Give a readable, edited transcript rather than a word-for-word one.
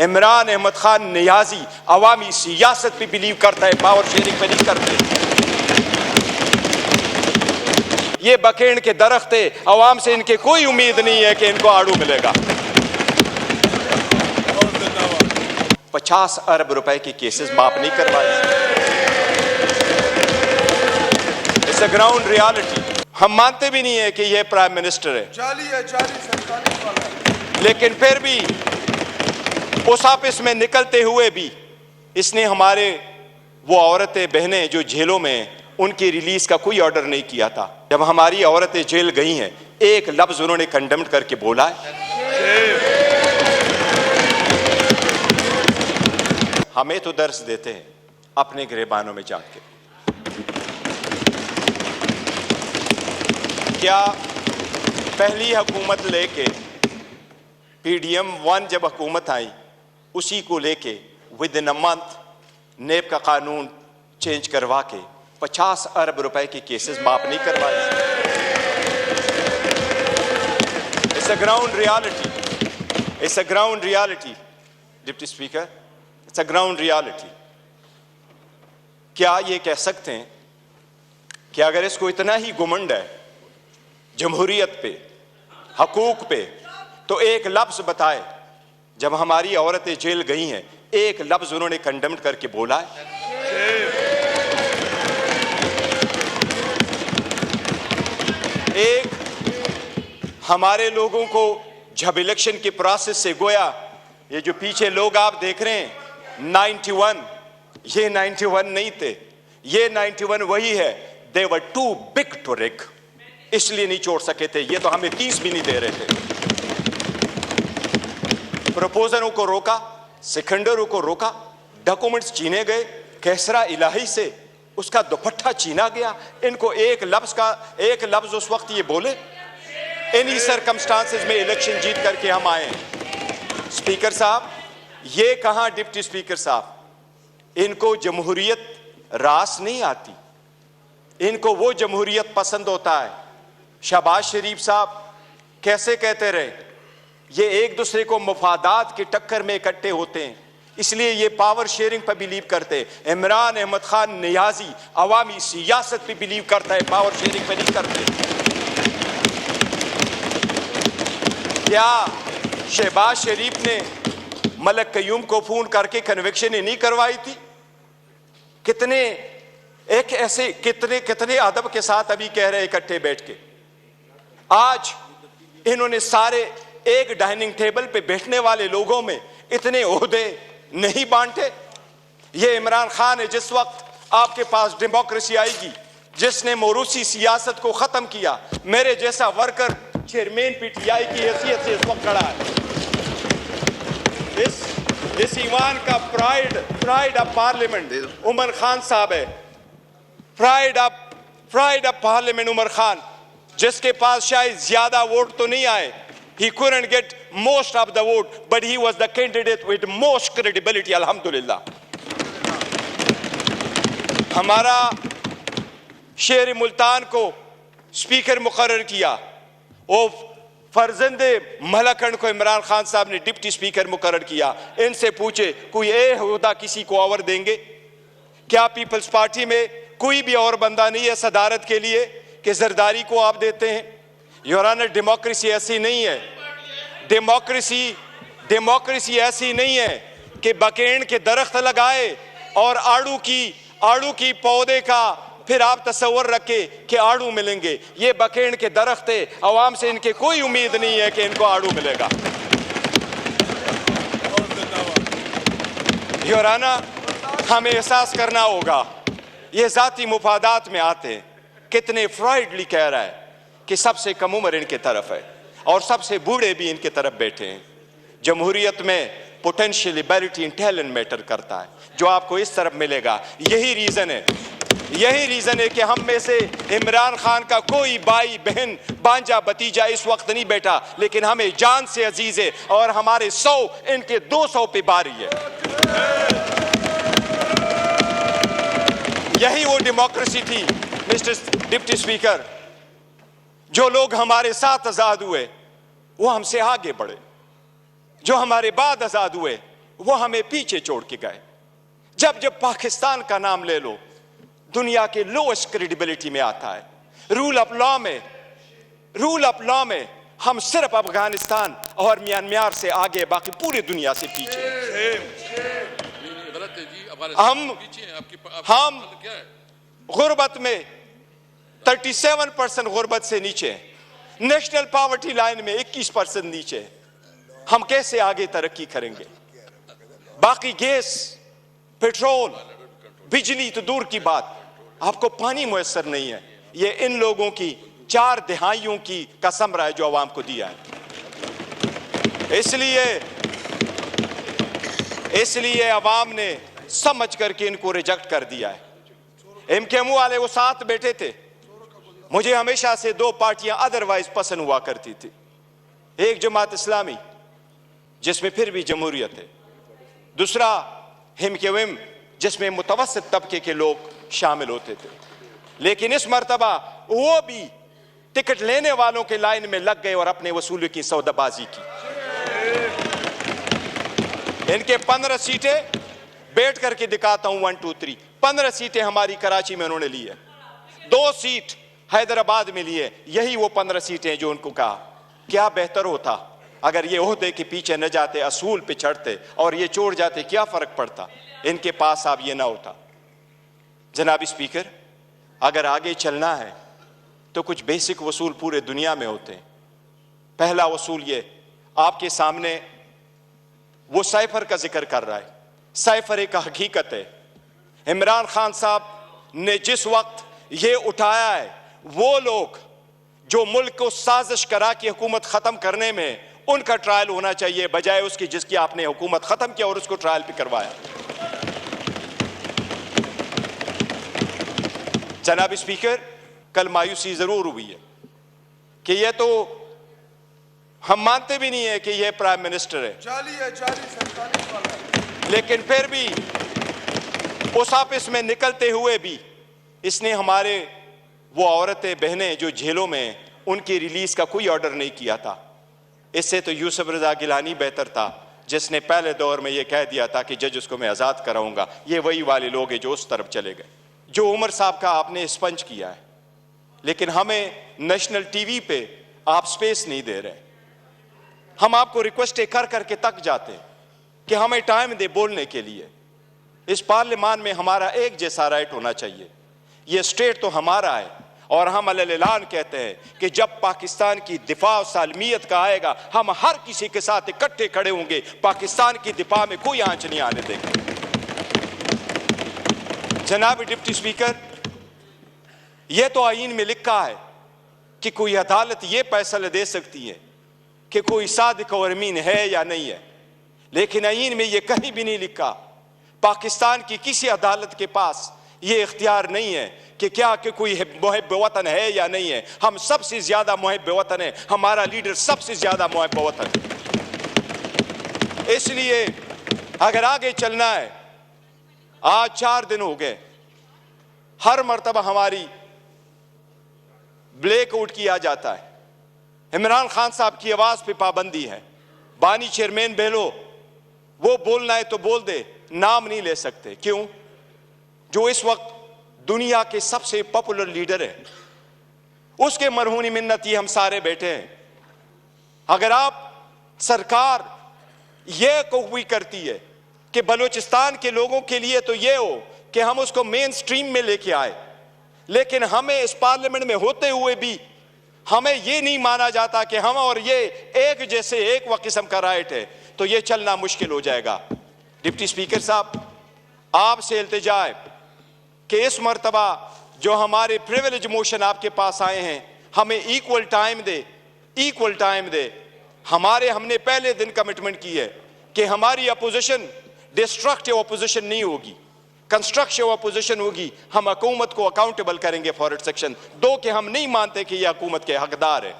इमरान अहमद खान नियाजी अवामी सियासत पे बिलीव करता है, पावर शेयरिंग पे नहीं करते। ये बकेड़ के दरख्त है, अवाम से इनके कोई उम्मीद नहीं है कि इनको आड़ू मिलेगा। 50 अरब रुपए के केसेस माफ नहीं करवाए। It's a ground reality. हम मानते भी नहीं है कि ये प्राइम मिनिस्टर है, जाली है, जाली सरकारी वाला है। लेकिन फिर भी उस ऑफिस में निकलते हुए भी इसने हमारे वो औरतें बहनें जो जेलों में, उनकी रिलीज का कोई ऑर्डर नहीं किया था। जब हमारी औरतें जेल गई हैं, एक लफ्ज उन्होंने कंडेम करके बोला है। हमें तो दर्स देते हैं अपने गिरबानों में जाके। क्या पहली हुकूमत लेके PDM 1 जब हुकूमत आई, उसी को लेके विद इन अ मंथ नेब का कानून चेंज करवा के 50 अरब रुपए के केसेस माफ नहीं करवाए। It's a ground reality, it's a ground reality deputy speaker, it's a ground reality. क्या ये कह सकते हैं कि अगर इसको इतना ही घुमंड है जमहूरियत पे, हकूक पे, तो एक लफ्ज बताए जब हमारी औरतें जेल गई हैं, एक लफ्ज उन्होंने कंडेम करके बोला है? एक हमारे लोगों को जब इलेक्शन के प्रोसेस से गोया, ये जो पीछे लोग आप देख रहे हैं 91, ये 91 नहीं थे, ये 91 वही है। दे वर टू बिग टू रिग, इसलिए नहीं छोड़ सके थे। ये तो हमें 30 भी नहीं दे रहे थे। प्रपोजलों को रोका, सिकंदरों को रोका, डॉक्यूमेंट्स छीने गए, कैसरा इलाही से उसका दुपट्टा छीना गया। इनको एक लफ्ज उस वक्त ये बोले, इन्हीं सर्कमस्टांसेस में इलेक्शन जीत करके हम आए हैं। स्पीकर साहब, ये कहां डिप्टी स्पीकर साहब, इनको जमहूरियत रास नहीं आती, इनको वो जमहूरियत पसंद होता है। शहबाज शरीफ साहब कैसे कहते रहे, ये एक दूसरे को मफादात के टक्कर में इकट्ठे होते हैं, इसलिए ये पावर शेयरिंग पर बिलीव करते हैं। इमरान अहमद खान नियाजी अवामी सियासत पे बिलीव करता है, पावर शेयरिंग पे नहीं करते। क्या शहबाज शरीफ ने मलक कयूम को फोन करके कन्विक्शन ही नहीं करवाई थी? कितने एक ऐसे कितने अदब के साथ अभी कह रहे इकट्ठे बैठ के। आज इन्होंने सारे एक डाइनिंग टेबल पे बैठने वाले लोगों में इतने ओहदे नहीं बांटे। ये इमरान खान है, जिस वक्त आपके पास डेमोक्रेसी आएगी, जिसने मोरूसी सियासत को खत्म किया, मेरे जैसा वर्कर चेयरमैन PTI की हैसियत से इस वक्त खड़ा है। इस ईवान का pride of parliament Umar Khan साहब है। Pride of parliament Umar Khan, जिसके पास शायद ज्यादा वोट तो नहीं आए, he couldn't get most of the vote, but he was the candidate with most credibility, alhamdulillah। हमारा शेर मुल्तान को स्पीकर मुकर्रर किया, वो फर्जंदे मलकन को इमरान खान साहब ने डिप्टी स्पीकर मुकर्रर किया। इनसे पूछे कोई ओहदा किसी को और देंगे क्या? पीपल्स पार्टी में कोई भी और बंदा नहीं है सदारत के लिए कि जरदारी को आप देते हैं? योर ऑनर, डेमोक्रेसी ऐसी नहीं है। डेमोक्रेसी ऐसी नहीं है कि बकेड़ के दरख्त लगाए और आड़ू की पौधे का फिर आप तस्वर रखे कि आड़ू मिलेंगे। ये बकेड़ के दरख्त है, अवाम से इनके कोई उम्मीद नहीं है कि इनको आड़ू मिलेगा। योर ऑनर, हमें एहसास करना होगा ये जाती मुफादात में आते हैं। कितने फ्राइडली कह रहा है कि सबसे कम उम्र इनके तरफ है और सबसे बूढ़े भी इनके तरफ बैठे हैं। जमहूरियत में potential ability in talent matter करता है, जो आपको इस तरफ मिलेगा। यही रीजन है कि हम में से इमरान खान का कोई भाई बहन भांजा भतीजा इस वक्त नहीं बैठा, लेकिन हमें जान से अजीज है और हमारे 100 इनके 200 पे बारी है। यही वो डेमोक्रेसी थी मिस्टर डिप्टी स्पीकर। जो लोग हमारे साथ आजाद हुए वो हमसे आगे बढ़े, जो हमारे बाद आजाद हुए वो हमें पीछे छोड़ के गए। जब जब पाकिस्तान का नाम ले लो, दुनिया के लोएस्ट क्रेडिबिलिटी में आता है। रूल ऑफ लॉ में हम सिर्फ अफगानिस्तान और म्यांमार से आगे, बाकी पूरी दुनिया से पीछे। हम गुर्बत में 37% गुर्बत से नीचे हैं, नेशनल पॉवर्टी लाइन में 21% नीचे है। हम कैसे आगे तरक्की करेंगे? बाकी गैस, पेट्रोल, बिजली तो दूर की बात, आपको पानी मुयस्सर नहीं है। ये इन लोगों की 4 दहाइयों की कसम रहा है जो आवाम को दिया है। इसलिए आवाम ने समझ करके इनको रिजेक्ट कर दिया है। एमकेएमयू वाले वो साथ बैठे थे। मुझे हमेशा से 2 पार्टियां अदरवाइज पसंद हुआ करती थी। एक जमात इस्लामी जिसमें फिर भी जमहूरियत है, दूसरा एमकेएम जिसमें मुतवस्सित तबके के लोग शामिल होते थे। लेकिन इस मर्तबा वो भी टिकट लेने वालों के लाइन में लग गए और अपने वसूली की सौदाबाजी की। इनके 15 सीटें बैठ करके दिखाता हूं, 1 2 3 15 सीटें हमारी कराची में उन्होंने ली है, 2 सीट हैदराबाद में ली है। यही वो 15 सीटें जो उनको कहा क्या बेहतर होता अगर ये ओहदे के पीछे न जाते, असूल पे चढ़ते और ये छोड़ जाते, क्या फर्क पड़ता? इनके पास अब ये ना होता। जनाब स्पीकर, अगर आगे चलना है तो कुछ बेसिक वसूल पूरे दुनिया में होते हैं। पहला वसूल ये, आपके सामने वो साइफर का जिक्र कर रहा है। साइफर एक हकीकत है। इमरान खान साहब ने जिस वक्त ये उठाया है, वो लोग जो मुल्क को साजिश करा के हुकूमत खत्म करने में, उनका ट्रायल होना चाहिए बजाय उसकी जिसकी आपने हुकूमत खत्म किया और उसको ट्रायल भी करवाया। जनाब स्पीकर, कल मायूसी जरूर हुई है कि ये तो हम मानते भी नहीं है कि ये प्राइम मिनिस्टर है, लेकिन फिर भी उस ऑफिस में निकलते हुए भी इसने हमारे वो औरतें बहनें जो जेलों में, उनकी रिलीज का कोई ऑर्डर नहीं किया था। इससे तो यूसुफ रजा गिलानी बेहतर था, जिसने पहले दौर में ये कह दिया था कि जज उसको मैं आज़ाद कराऊंगा। ये वही वाले लोग हैं जो उस तरफ चले गए। जो उमर साहब का आपने स्पंज किया है, लेकिन हमें नेशनल टीवी पे आप स्पेस नहीं दे रहे। हम आपको रिक्वेस्ट कर करके तक जाते कि हमें टाइम दे बोलने के लिए। इस पार्लियामान में हमारा एक जैसा राइट होना चाहिए। ये स्टेट तो हमारा है और हम अलग-ऐलान कहते हैं कि जब पाकिस्तान की दिफा और सालमियत का आएगा, हम हर किसी के साथ इकट्ठे खड़े होंगे। पाकिस्तान की दिफा में कोई आंच नहीं आने देंगे। जनाब डिप्टी स्पीकर, यह तो आईन में लिखा है कि कोई अदालत यह फैसला दे सकती है कि कोई सादिक और अमीन है या नहीं है, लेकिन आईन में यह कहीं भी नहीं लिखा। पाकिस्तान की किसी अदालत के पास यह इख्तियार नहीं है कि क्या कि कोई मुहिब वतन है या नहीं है। हम सबसे ज्यादा मुहिब वतन है, हमारा लीडर सबसे ज्यादा मुहिब वतन है। इसलिए अगर आगे चलना है, आज 4 दिन हो गए, हर मर्तबा हमारी ब्लैकआउट किया जाता है। इमरान खान साहब की आवाज पे पाबंदी है। बानी चेयरमैन बहलो, वो बोलना है तो बोल दे, नाम नहीं ले सकते। क्यों? जो इस वक्त दुनिया के सबसे पॉपुलर लीडर है, उसके मरहूनी मिन्नती हम सारे बैठे हैं। अगर आप सरकार यह कोई करती है कि बलूचिस्तान के लोगों के लिए तो यह हो कि हम उसको मेन स्ट्रीम में लेके आए, लेकिन हमें इस पार्लियामेंट में होते हुए भी हमें यह नहीं माना जाता कि हम और ये एक जैसे एक व किस्म का राइट है, तो यह चलना मुश्किल हो जाएगा। डिप्टी स्पीकर साहब, आपसे इल्तिजा है कि इस मर्तबा जो हमारे प्रिविलेज मोशन आपके पास आए हैं, हमें इक्वल टाइम दे। हमने पहले दिन कमिटमेंट की है कि हमारी अपोजिशन डिस्ट्रक्टिव अपोजिशन नहीं होगी, कंस्ट्रक्टिव अपोजिशन होगी। हम हुकूमत को अकाउंटेबल करेंगे फॉर इट सेक्शन 2 के हम नहीं मानते कि यह हुकूमत के हकदार है।